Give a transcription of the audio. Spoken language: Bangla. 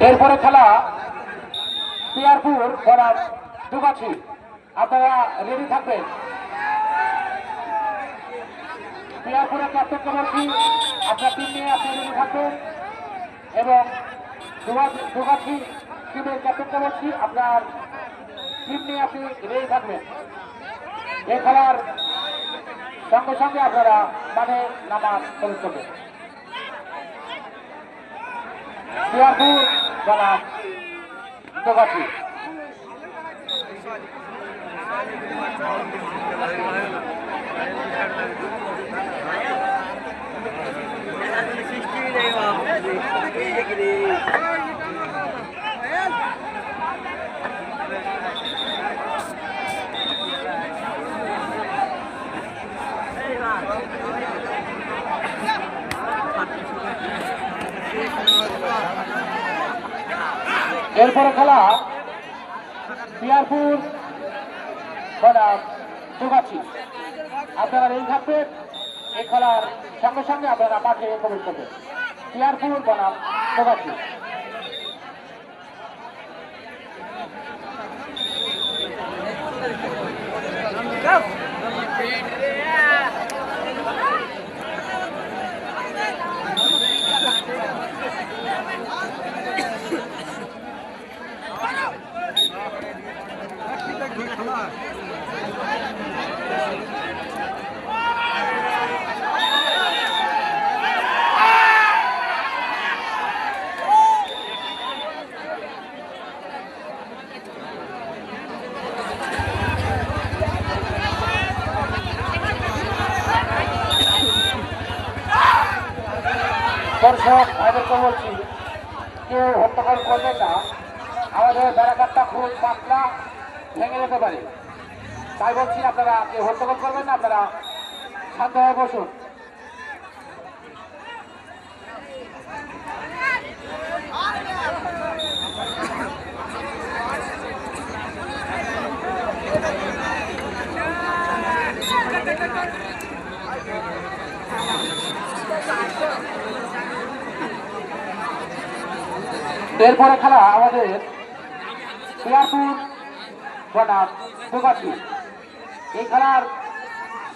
এরপরে খেলা পিয়ারপুর বনাম দুগাছি। আপনারা রেডি থাকবেন। পিয়ারপুরের ক্যাপ্টেনকে বলছি আপনার টিম নিয়ে আপনি রেডি থাকবেন এবং দুগাছি টিমের ক্যাপ্টেনকে বলছি আপনার টিম নিয়ে আপনি রেডি থাকবেন। এই খেলার সঙ্গে সঙ্গে আপনারা মাঠে নামাজ প্রবেশ করবেন। পিয়ারপুর বনাম দুগাছি। এরপরে খেলা পিয়ারপুর বনাম দুগাছি। আপনারা রেডি থাকবেন। এই খেলার সঙ্গে সঙ্গে আপনারা মাঠে প্রবেশ করবেন। পিয়ারপুর বনাম দুগাছি। দর্শক ভাইদেরকে বলছি কেউ হট্টগোল করবেন না। আমাদের ব্যারাকারটা খুব পাতলা, ভেঙে যেতে পারে। তাই বলছি আপনারা কেউ হট্টগোল করবেন না, আপনারা শান্ত হয়ে বসুন। এরপরে খেলা আমাদের পিয়ারপুর বনাম দুগাছি। এই খেলার